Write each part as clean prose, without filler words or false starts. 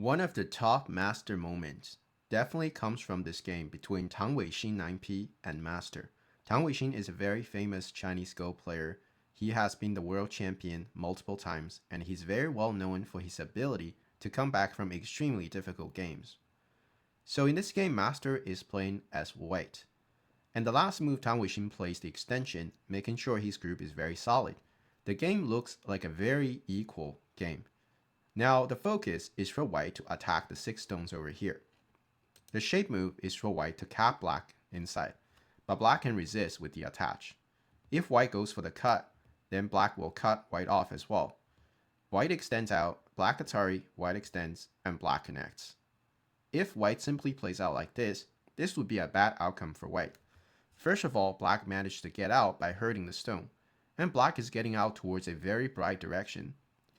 One of the top master moments definitely comes from this game between Tang Weixing 9P and Master. Tang Weixing is a very famous Chinese Go player. He has been the world champion multiple times, and he's very well known for his ability to come back from extremely difficult games. So in this game, Master is playing as white. And the last move, Tang Weixing plays the extension, making sure his group is very solid. The game looks like a very equal game. Now, the focus is for white to attack the 6 stones over here. The shape move is for white to cap black inside, but black can resist with the attach. If white goes for the cut, then black will cut white off as well. White extends out, black Atari, white extends, and black connects. If white simply plays out like this would be a bad outcome for white. First of all, black managed to get out by hurting the stone, and black is getting out towards a very bright direction,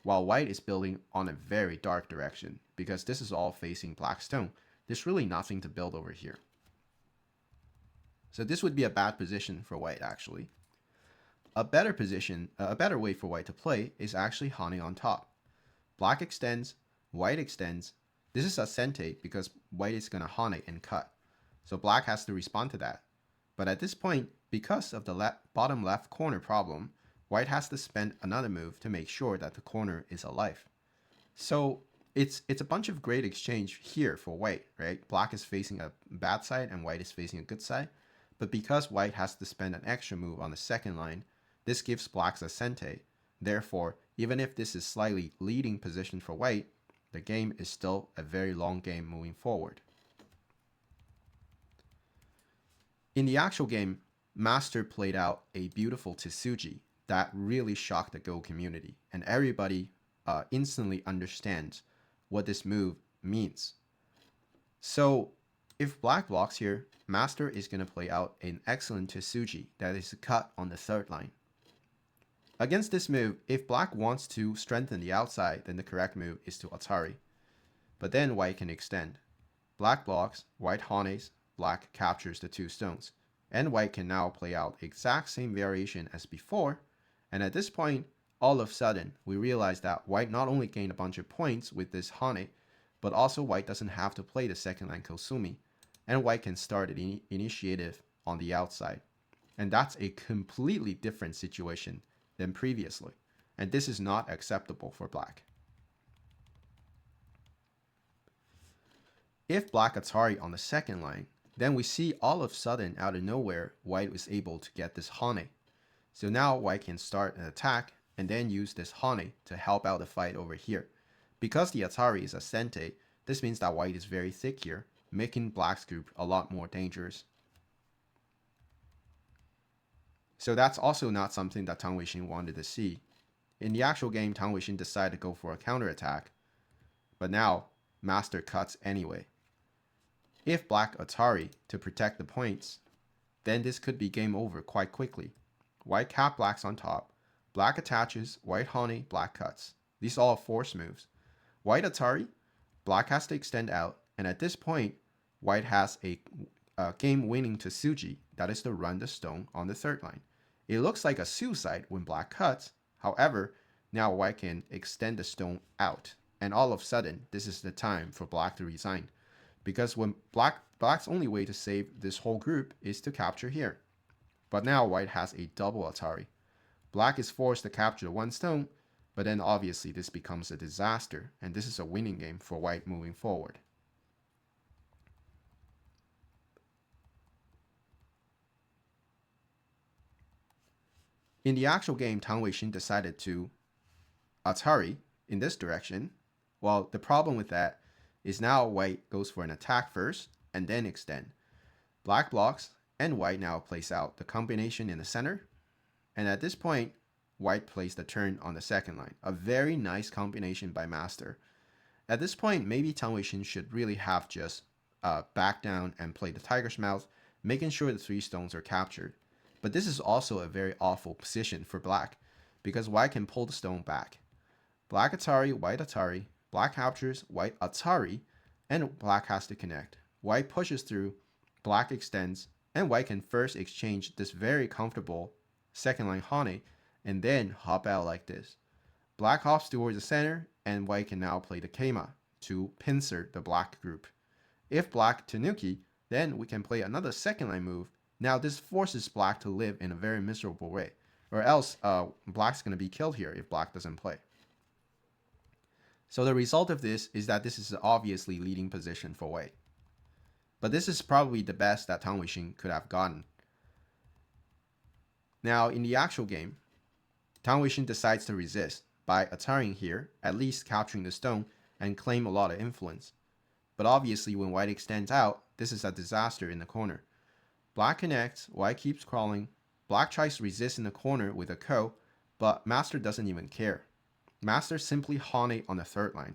while white is building on a very dark direction, because this is all facing black stone. There's really nothing to build over here. So this would be a bad position for white, actually. A better way for white to play is actually Hane on top. Black extends, white extends. This is a sente because white is going to Hane and cut. So black has to respond to that. But at this point, because of the bottom left corner problem, white has to spend another move to make sure that the corner is alive. So it's a bunch of great exchange here for white, right? Black is facing a bad side and white is facing a good side. But because white has to spend an extra move on the second line, this gives blacks a sente. Therefore, even if this is slightly leading position for white, the game is still a very long game moving forward. In the actual game, Master played out a beautiful Tsuji that really shocked the Go community, and everybody instantly understands what this move means. So if black blocks here, Master is going to play out an excellent Tsuji that is cut on the third line. Against this move, if black wants to strengthen the outside, then the correct move is to Atari. But then white can extend. Black blocks, white Hanes, black captures the 2 stones, and white can now play out the exact same variation as before, and at this point, all of a sudden, we realize that white not only gained a bunch of points with this Hane, but also white doesn't have to play the second line Kosumi, and white can start an initiative on the outside. And that's a completely different situation than previously, and this is not acceptable for black. If black Atari on the second line, then we see all of a sudden out of nowhere white was able to get this Hane. So now white can start an attack and then use this Hane to help out the fight over here. Because the Atari is a sente, this means that white is very thick here, making black's group a lot more dangerous. So that's also not something that Tang Weixing wanted to see. In the actual game, Tang Weixing decided to go for a counterattack, but now Master cuts anyway. If black Atari to protect the points, then this could be game over quite quickly. White cap blacks on top, black attaches, white Hane, black cuts. These are all force moves. White Atari, black has to extend out, and at this point, white has a game-winning Tsuji, that is to run the stone on the third line. It looks like a suicide when black cuts, however, now white can extend the stone out, and all of a sudden, this is the time for black to resign. Because when black's only way to save this whole group is to capture here. But now white has a double Atari. Black is forced to capture 1 stone, but then obviously this becomes a disaster, and this is a winning game for white moving forward. In the actual game, Tang Weixing decided to Atari in this direction. Well, the problem with that is now white goes for an attack first and then extend. Black blocks and white now plays out the combination in the center. And at this point, white plays the turn on the second line. A very nice combination by Master. At this point, maybe Tang Weixing should really have just back down and play the tiger's mouth, making sure the 3 stones are captured. But this is also a very awful position for black, because white can pull the stone back. Black Atari, black captures, white Atari, and black has to connect. White pushes through, black extends, and white can first exchange this very comfortable second line Hane, and then hop out like this. Black hops towards the center, and white can now play the Keima, to pincer the black group. If black tanuki, then we can play another second line move. Now this forces black to live in a very miserable way, or else black's going to be killed here if black doesn't play. So the result of this is that this is obviously leading position for white. But this is probably the best that Tang Weixing could have gotten. Now in the actual game, Tang Weixing decides to resist by attarring here, at least capturing the stone and claim a lot of influence. But obviously when white extends out, this is a disaster in the corner. Black connects, white keeps crawling, black tries to resist in the corner with a ko, but master doesn't even care. Master simply hane on the third line.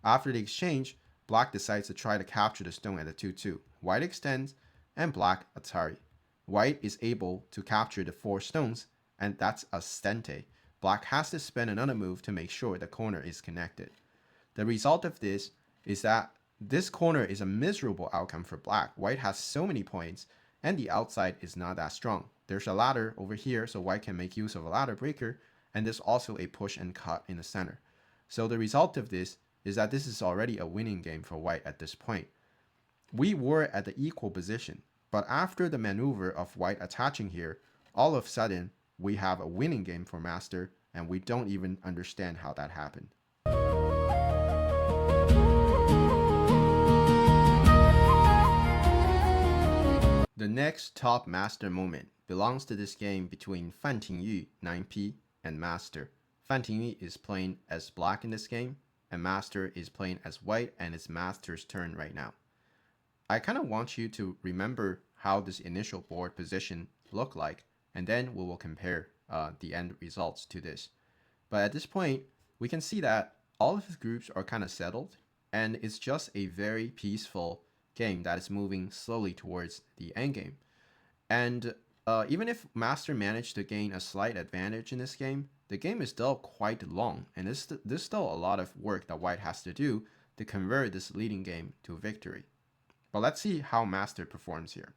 After the exchange, black decides to try to capture the stone at the 2-2. White extends, and black attari. White is able to capture the 4 stones, and that's a stente. Black has to spend another move to make sure the corner is connected. The result of this is that this corner is a miserable outcome for black. White has so many points, and the outside is not that strong. There's a ladder over here, so white can make use of a ladder breaker, and there's also a push and cut in the center. So the result of this is that this is already a winning game for white at this point. We were at the equal position, but after the maneuver of white attaching here, all of a sudden, we have a winning game for master, and we don't even understand how that happened. The next top master moment belongs to this game between Tingyu, 9p, and master. Tingyu is playing as black in this game, and master is playing as white, and it's master's turn right now. I kind of want you to remember how this initial board position looked like, and then we will compare the end results to this. But at this point, we can see that all of the groups are kind of settled, and it's just a very peaceful game that is moving slowly towards the end game. And even if master managed to gain a slight advantage in this game, the game is still quite long, and there's still a lot of work that white has to do to convert this leading game to victory. But let's see how master performs here.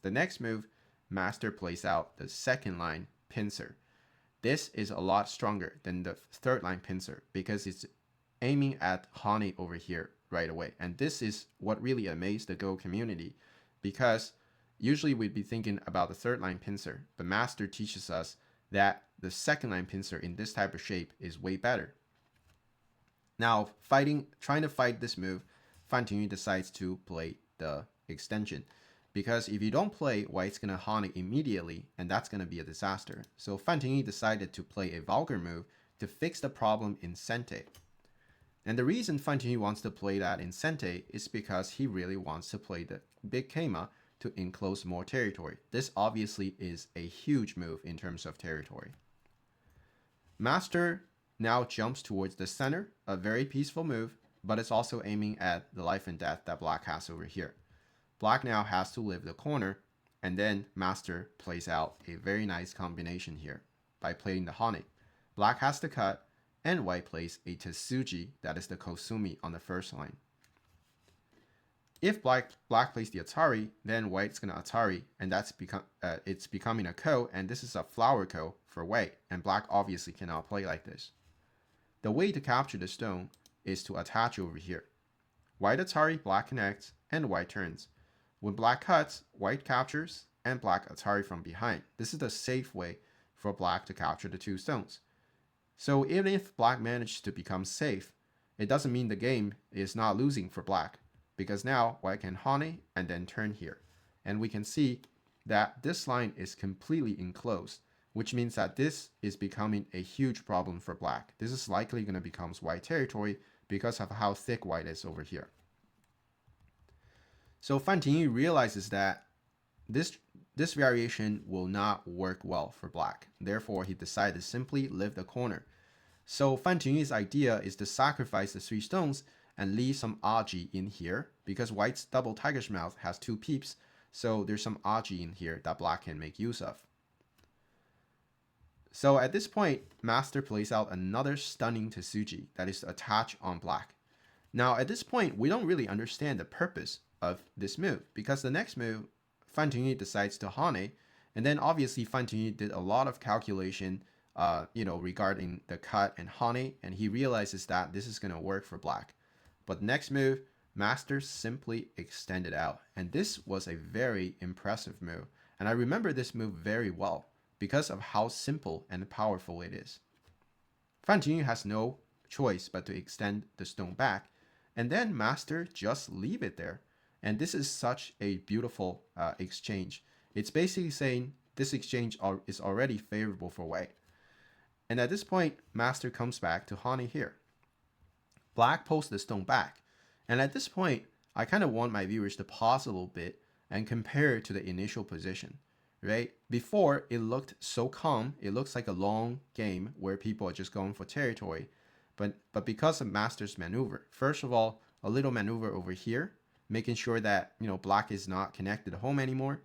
The next move, master plays out the second line pincer. This is a lot stronger than the third line pincer because it's aiming at hane over here right away. And this is what really amazed the Go community, because usually we'd be thinking about the third line pincer, but master teaches us that the second line pincer in this type of shape is way better. Now, trying to fight this move, Tingyu decides to play the extension, because if you don't play, white's gonna hane immediately, and that's gonna be a disaster. So Tingyu decided to play a vulgar move to fix the problem in sente. And the reason Tingyu wants to play that in sente is because he really wants to play the big keima to enclose more territory. This obviously is a huge move in terms of territory. Master now jumps towards the center, a very peaceful move, but it's also aiming at the life and death that black has over here. Black now has to live the corner, and then master plays out a very nice combination here by playing the hane. Black has to cut, and white plays a Tetsuji, that is the Kosumi, on the first line. If black plays the Atari, then white's gonna Atari, and it's becoming a ko, and this is a flower ko for white, and black obviously cannot play like this. The way to capture the stone is to attach over here. White Atari, black connects, and white turns. When black cuts, white captures, and black Atari from behind. This is the safe way for black to capture the 2 stones. So even if black manages to become safe, it doesn't mean the game is not losing for black, because now white can hane and then turn here. And we can see that this line is completely enclosed, which means that this is becoming a huge problem for black. This is likely going to become white territory because of how thick white is over here. So Tingyu realizes that this variation will not work well for black. Therefore, he decided to simply live the corner. So Tingyu's idea is to sacrifice the 3 stones and leave some aji in here, because white's double tiger's mouth has 2 peeps, so there's some aji in here that black can make use of. So at this point, master plays out another stunning Tetsuji that is to attach on black. Now at this point, we don't really understand the purpose of this move, because the next move, Tingyu decides to hane, and then obviously Tingyu did a lot of calculation regarding the cut and hane, and he realizes that this is going to work for black. But next move, master simply extended out. And this was a very impressive move. And I remember this move very well because of how simple and powerful it is. Fan Tingyu has no choice but to extend the stone back, and then master just leave it there. And this is such a beautiful exchange. It's basically saying this exchange is already favorable for Wei. And at this point, master comes back to Hani here. Black pulls the stone back. And at this point, I kind of want my viewers to pause a little bit and compare it to the initial position, right? Before, it looked so calm. It looks like a long game where people are just going for territory. But because of master's maneuver, first of all, a little maneuver over here, making sure that, black is not connected home anymore.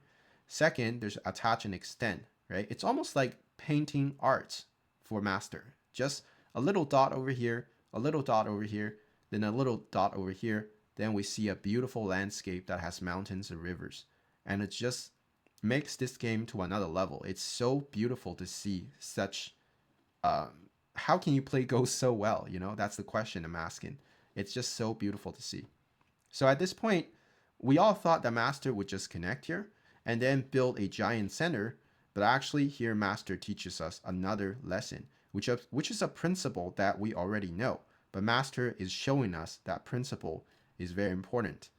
Second, there's attach and extend, right? It's almost like painting art for master. Just a little dot over here, a little dot over here, then a little dot over here. Then we see a beautiful landscape that has mountains and rivers. And it just makes this game to another level. It's so beautiful to see such... how can you play Go so well? That's the question I'm asking. It's just so beautiful to see. So at this point, we all thought that master would just connect here and then build a giant center. But actually here master teaches us another lesson, which is a principle that we already know. But master is showing us that principle is very important.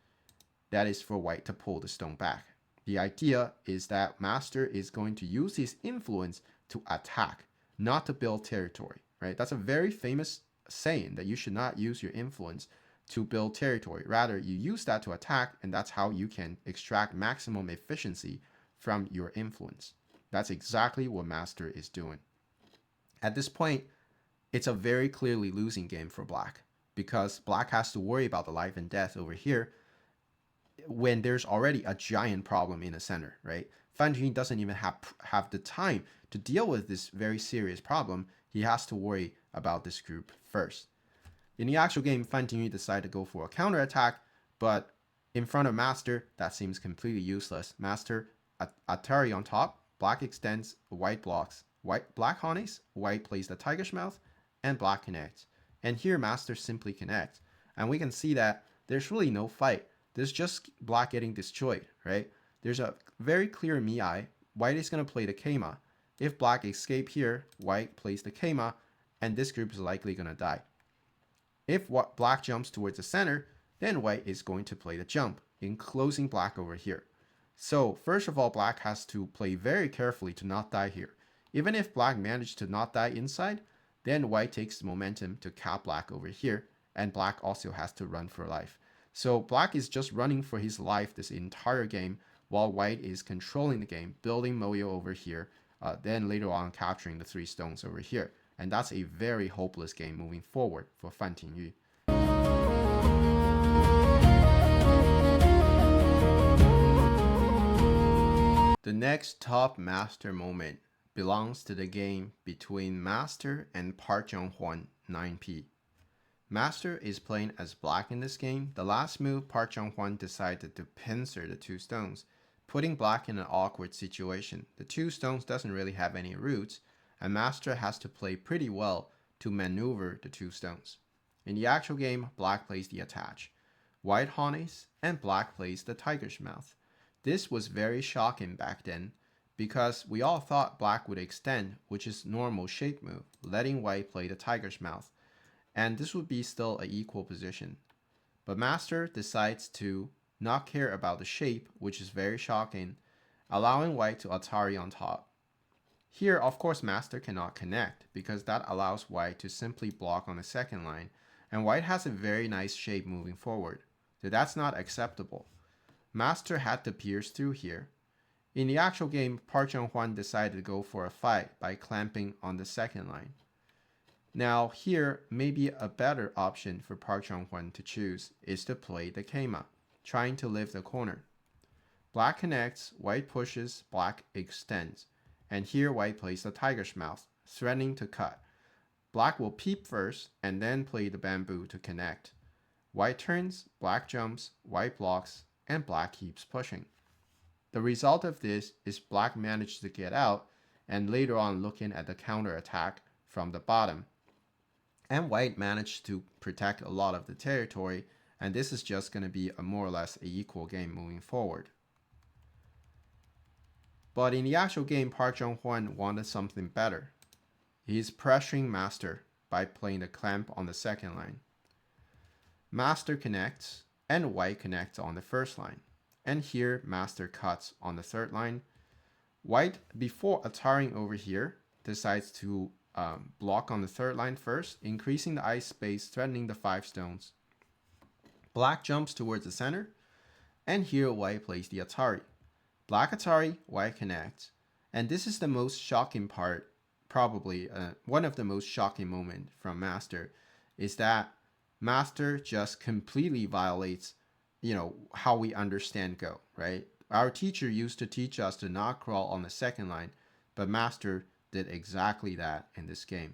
That is for white to pull the stone back. The idea is that master is going to use his influence to attack, not to build territory, right? That's a very famous saying that you should not use your influence to build territory. Rather, you use that to attack, and that's how you can extract maximum efficiency from your influence. That's exactly what master is doing. At this point, it's a very clearly losing game for black because black has to worry about the life and death over here when there's already a giant problem in the center, right? Fan Tingyu doesn't even have the time to deal with this very serious problem. He has to worry about this group first. In the actual game, Fan Tingyu decided to go for a counterattack, but in front of master, that seems completely useless. Master, Atari on top, black extends, white blocks. Black honeys, white plays the tiger's mouth, and black connects. And here master simply connects. And we can see that there's really no fight. There's just black getting destroyed, right? There's a very clear miai. White is going to play the keima. If black escape here, white plays the keima, and this group is likely going to die. If black jumps towards the center, then white is going to play the jump, enclosing black over here. So first of all, black has to play very carefully to not die here. Even if black managed to not die inside, then white takes the momentum to cap black over here, and black also has to run for life. So black is just running for his life this entire game, while white is controlling the game, building Moyo over here, then later on capturing the 3 stones over here. And that's a very hopeless game moving forward for Fan Tingyu. The next top master moment belongs to the game between master and Park Junghwan 9p. Master is playing as black in this game. The last move, Park Junghwan decided to pincer the 2 stones, putting black in an awkward situation. The 2 stones doesn't really have any roots, and master has to play pretty well to maneuver the 2 stones. In the actual game, black plays the attach, white honeys, and black plays the tiger's mouth. This was very shocking back then because we all thought black would extend, which is normal shape move, letting white play the tiger's mouth. And this would be still an equal position. But master decides to not care about the shape, which is very shocking, allowing white to Atari on top. Here, of course, master cannot connect because that allows white to simply block on the second line, and white has a very nice shape moving forward. So that's not acceptable. Master had to pierce through here. In the actual game, Park Junghwan decided to go for a fight by clamping on the second line. Now here, maybe a better option for Park Junghwan to choose is to play the keima, trying to lift the corner. Black connects, white pushes, black extends. And here white plays the tiger's mouth, threatening to cut. Black will peep first and then play the bamboo to connect. White turns, black jumps, white blocks, and black keeps pushing. The result of this is black managed to get out and later on looking at the counter attack from the bottom. And white managed to protect a lot of the territory, and this is just going to be a more or less an equal game moving forward. But in the actual game, Park Junghwan wanted something better. He's pressuring Master by playing the clamp on the second line. Master connects, and white connects on the first line. And here, Master cuts on the third line. White, before attaring over here, decides to block on the third line first, increasing the ice space, threatening the 5 stones. Black jumps towards the center, and here white plays the Atari. Black Atari, white connects, and this is the most shocking part, probably one of the most shocking moments from Master, is that Master just completely violates, how we understand Go, right? Our teacher used to teach us to not crawl on the second line, but Master did exactly that in this game.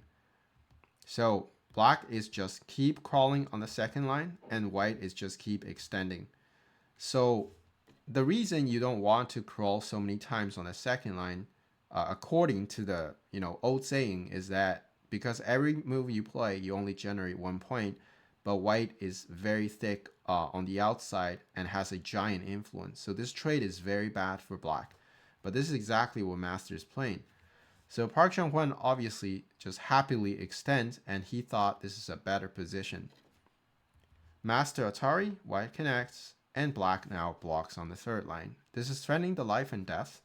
So black is just keep crawling on the second line, and white is just keep extending. So the reason you don't want to crawl so many times on the second line, according to the old saying, is that because every move you play, you only generate 1 point, but white is very thick on the outside and has a giant influence. So this trade is very bad for black. But this is exactly what Master is playing. So Park Junghwan obviously just happily extends, and he thought this is a better position. Master Atari, white connects, and black now blocks on the third line. This is threatening the life and death,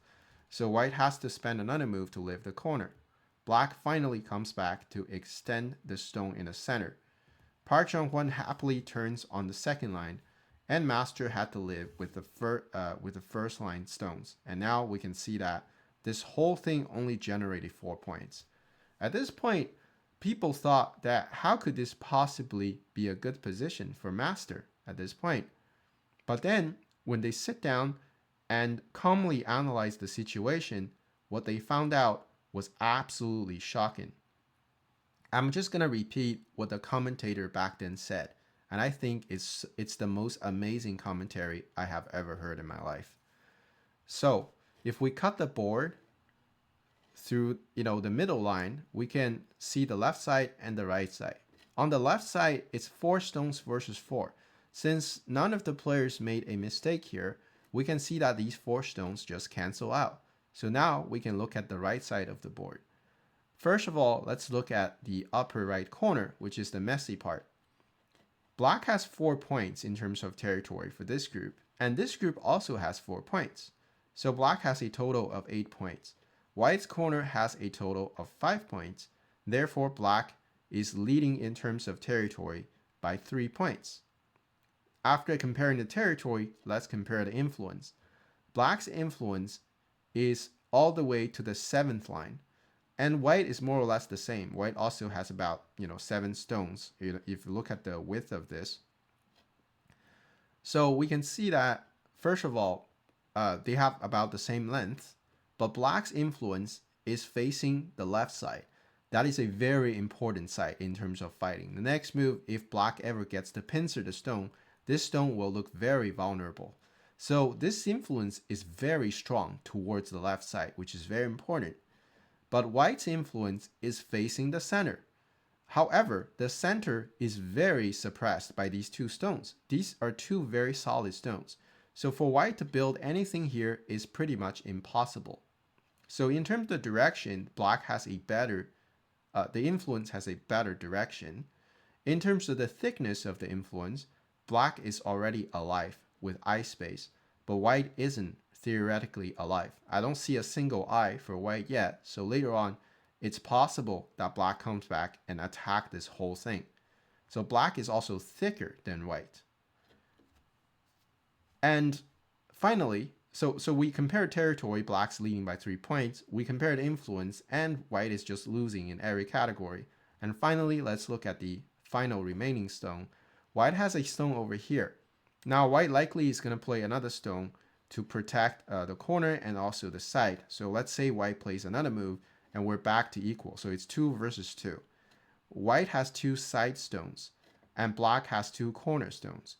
so white has to spend another move to live the corner. Black finally comes back to extend the stone in the center. Park Junghwan happily turns on the second line, and Master had to live with the first line stones. And now we can see that this whole thing only generated 4 points. At this point, people thought that how could this possibly be a good position for Master at this point? But then, when they sit down and calmly analyze the situation, what they found out was absolutely shocking. I'm just going to repeat what the commentator back then said, and I think it's the most amazing commentary I have ever heard in my life. So, if we cut the board through the middle line, we can see the left side and the right side. On the left side, it's 4 stones versus 4. Since none of the players made a mistake here, we can see that these 4 stones just cancel out. So now we can look at the right side of the board. First of all, let's look at the upper right corner, which is the messy part. Black has 4 points in terms of territory for this group, and this group also has 4 points. So black has a total of 8 points. White's corner has a total of 5 points. Therefore, black is leading in terms of territory by 3 points. After comparing the territory, let's compare the influence. Black's influence is all the way to the 7th line, and white is more or less the same. White also has about 7 stones if you look at the width of this. So we can see that, first of all, they have about the same length, but black's influence is facing the left side. That is a very important side in terms of fighting. The next move, if black ever gets to pincer the stone, this stone will look very vulnerable. So this influence is very strong towards the left side, which is very important. But white's influence is facing the center. However, the center is very suppressed by these 2 stones. These are 2 very solid stones. So for white to build anything here is pretty much impossible. So in terms of the direction, black has a better, the influence has a better direction. In terms of the thickness of the influence, black is already alive with eye space, but white isn't theoretically alive. I don't see a single eye for white yet, so later on, it's possible that black comes back and attack this whole thing. So black is also thicker than white. And finally, so we compare territory, black's leading by 3 points. We compared influence, and white is just losing in every category. And finally, let's look at the final remaining stone. White has a stone over here. Now, white likely is going to play another stone to protect the corner and also the side. So let's say white plays another move, and we're back to equal. So it's 2 versus 2. White has 2 side stones, and black has 2 cornerstones.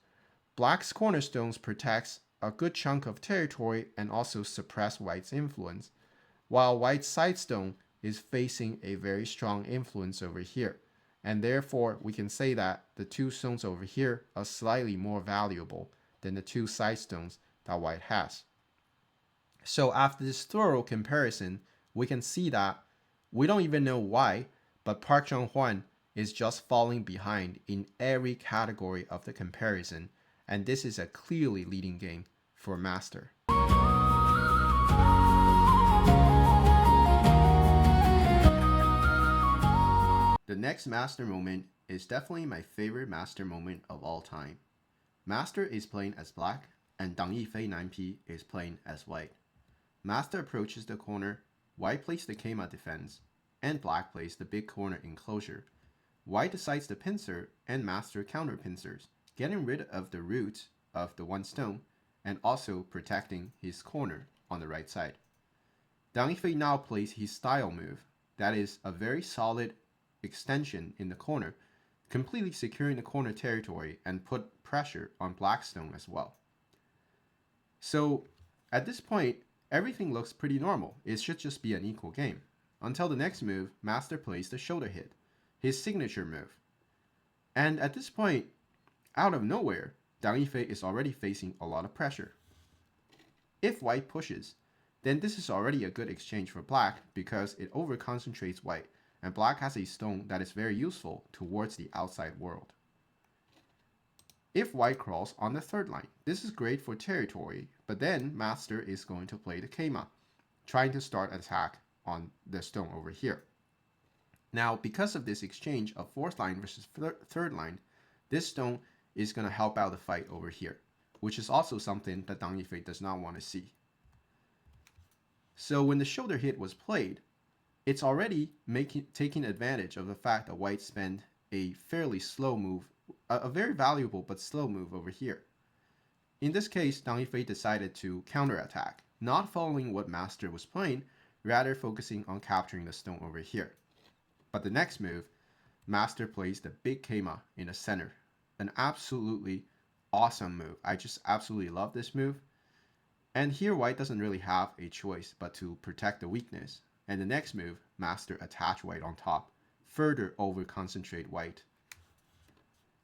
Black's cornerstones protects a good chunk of territory and also suppress white's influence, while white's side stone is facing a very strong influence over here. And therefore, we can say that the two stones over here are slightly more valuable than the two side stones that white has. So after this thorough comparison, we can see that we don't even know why, but Park Junghwan is just falling behind in every category of the comparison, and this is a clearly leading game for master. The next master moment is definitely my favorite master moment of all time. Master is playing as black, and Dang Yifei 9p is playing as white. Master approaches the corner, white plays the Ke defense, and black plays the big corner enclosure. White decides to pincer, and master counter pincers, getting rid of the root of the one stone, and also protecting his corner on the right side. Dang Yifei now plays his style move, that is a very solid extension in the corner, completely securing the corner territory and put pressure on black stone as well. So at this point, everything looks pretty normal. It should just be an equal game. Until the next move, master plays the shoulder hit, his signature move. And at this point, out of nowhere, Dang Yifei is already facing a lot of pressure. If white pushes, then this is already a good exchange for black because it over-concentrates white, and black has a stone that is very useful towards the outside world. If white crawls on the third line, this is great for territory, but then master is going to play the Ke, trying to start an attack on the stone over here. Now, because of this exchange of fourth line versus third line, this stone is going to help out the fight over here, which is also something that Dang Yifei does not want to see. So when the shoulder hit was played, it's already taking advantage of the fact that white spent a fairly slow move, a very valuable but slow move over here. In this case, Dang Yifei decided to counterattack, not following what master was playing, rather focusing on capturing the stone over here. But the next move, master plays the big Ke in the center. An absolutely awesome move. I just absolutely love this move. And here white doesn't really have a choice but to protect the weakness. And the next move, master attach white on top, further over concentrate white.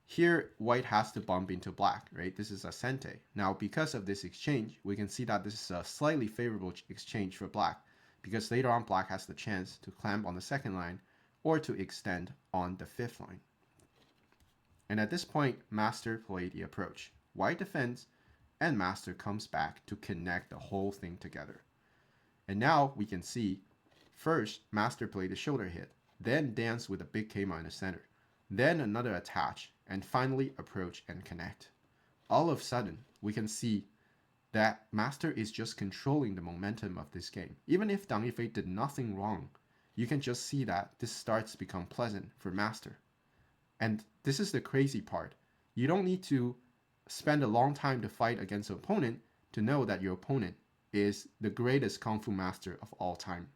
Here, white has to bump into black, right? This is a sente. Now, because of this exchange, we can see that this is a slightly favorable exchange for black, because later on black has the chance to clamp on the second line or to extend on the fifth line. And at this point, master played the approach. White defends, and master comes back to connect the whole thing together. And now we can see, first, master played the shoulder hit, then dance with a big Ke in the center, then another attach, and finally approach and connect. All of a sudden, we can see that master is just controlling the momentum of this game. Even if Dang Yifei did nothing wrong, you can just see that this starts to become pleasant for master. And this is the crazy part. You don't need to spend a long time to fight against an opponent to know that your opponent is the greatest Kung Fu master of all time.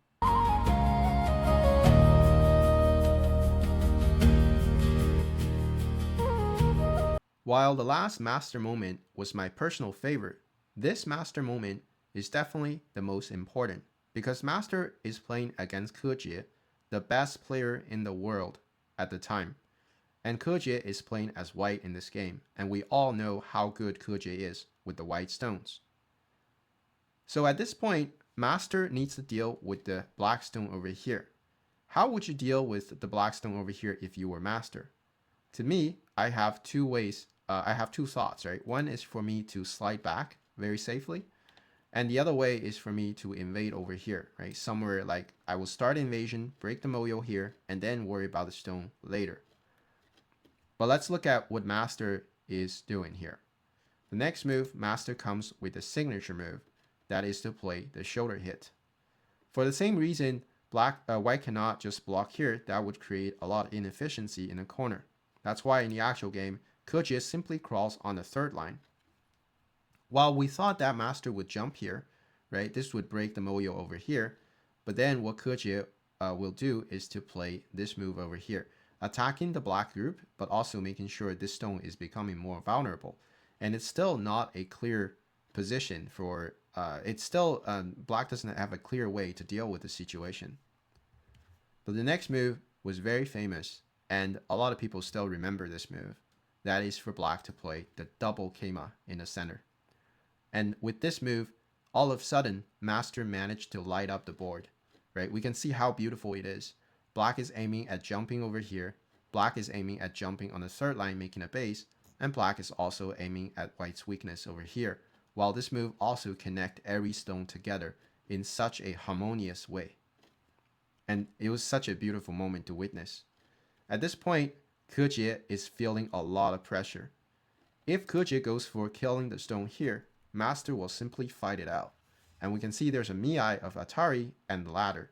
While the last master moment was my personal favorite, this master moment is definitely the most important because master is playing against Ke Jie, the best player in the world at the time. And Ke Jie is playing as white in this game, and we all know how good Ke Jie is with the white stones. So at this point, master needs to deal with the black stone over here. How would you deal with the black stone over here if you were master? To me, I have two ways. I have two thoughts, right? One is for me to slide back very safely, and the other way is for me to invade over here, right? Somewhere like I will start invasion, break the moyo here, and then worry about the stone later. But let's look at what master is doing here. The next move, master comes with a signature move, that is to play the shoulder hit. For the same reason, white cannot just block here. That would create a lot of inefficiency in the corner. That's why in the actual game, Ke Jie simply crawls on the third line. While we thought that master would jump here, right? This would break the moyo over here. But then what Ke Jie will do is to play this move over here, attacking the black group, but also making sure this stone is becoming more vulnerable. And it's still not a clear position for, black doesn't have a clear way to deal with the situation. But the next move was very famous. and a lot of people still remember this move. That is for black to play the double Keima in the center. And with this move, all of a sudden, master managed to light up the board, right? We can see how beautiful it is. Black is aiming at jumping over here. Black is aiming at jumping on the third line, making a base. And black is also aiming at white's weakness over here, while this move also connect every stone together in such a harmonious way. And it was such a beautiful moment to witness. At this point, Ke Jie is feeling a lot of pressure. If Ke Jie goes for killing the stone here, master will simply fight it out. And we can see there's a Miai of Atari and the ladder,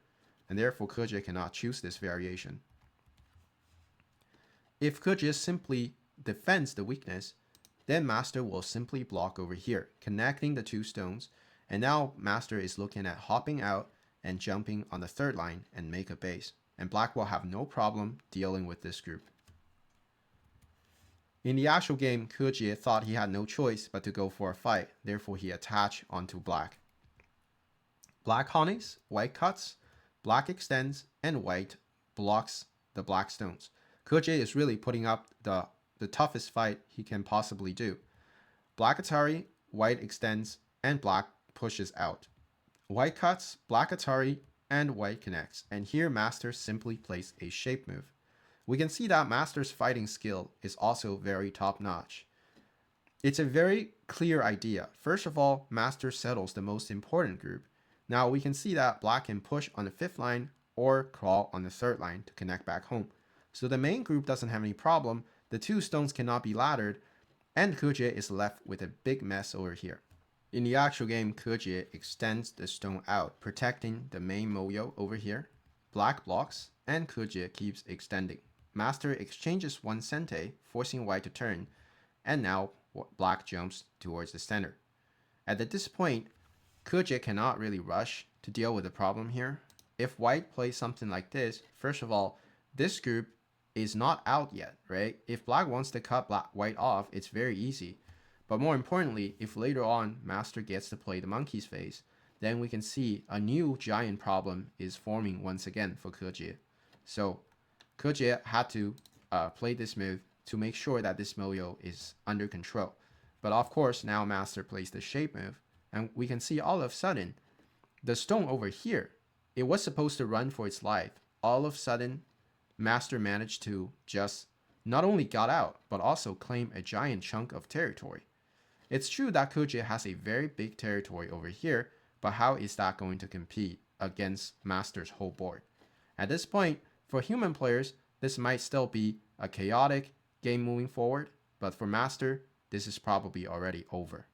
and therefore Ke Jie cannot choose this variation. If Ke Jie simply defends the weakness, then master will simply block over here, connecting the two stones, and now master is looking at hopping out and jumping on the third line and make a base, and black will have no problem dealing with this group. In the actual game, Ke Jie thought he had no choice but to go for a fight, therefore he attached onto black. Black honeys, white cuts, black extends, and white blocks the black stones. Ke Jie is really putting up the toughest fight he can possibly do. Black Atari, white extends, and black pushes out. White cuts, black Atari, and white connects, and here master simply plays a shape move. We can see that master's fighting skill is also very top-notch. It's a very clear idea. First of all, master settles the most important group. Now we can see that black can push on the fifth line or crawl on the third line to connect back home. So the main group doesn't have any problem, the two stones cannot be laddered, and Ke Jie is left with a big mess over here. In the actual game, Ke Jie extends the stone out, protecting the main moyo over here. Black blocks, and Ke Jie keeps extending. Master exchanges one sente, forcing white to turn, and now black jumps towards the center. At this point, Ke Jie cannot really rush to deal with the problem here. If white plays something like this, first of all, this group is not out yet, right? If black wants to cut white off, it's very easy. But more importantly, if later on master gets to play the monkey's face, then we can see a new giant problem is forming once again for Ke Jie. So Ke Jie had to play this move to make sure that this moyo is under control. But of course, now master plays the shape move, and we can see all of a sudden, the stone over here, it was supposed to run for its life. All of a sudden, master managed to just not only got out, but also claim a giant chunk of territory. It's true that Ke Jie has a very big territory over here, but how is that going to compete against master's whole board? At this point, for human players, this might still be a chaotic game moving forward, but for master, this is probably already over.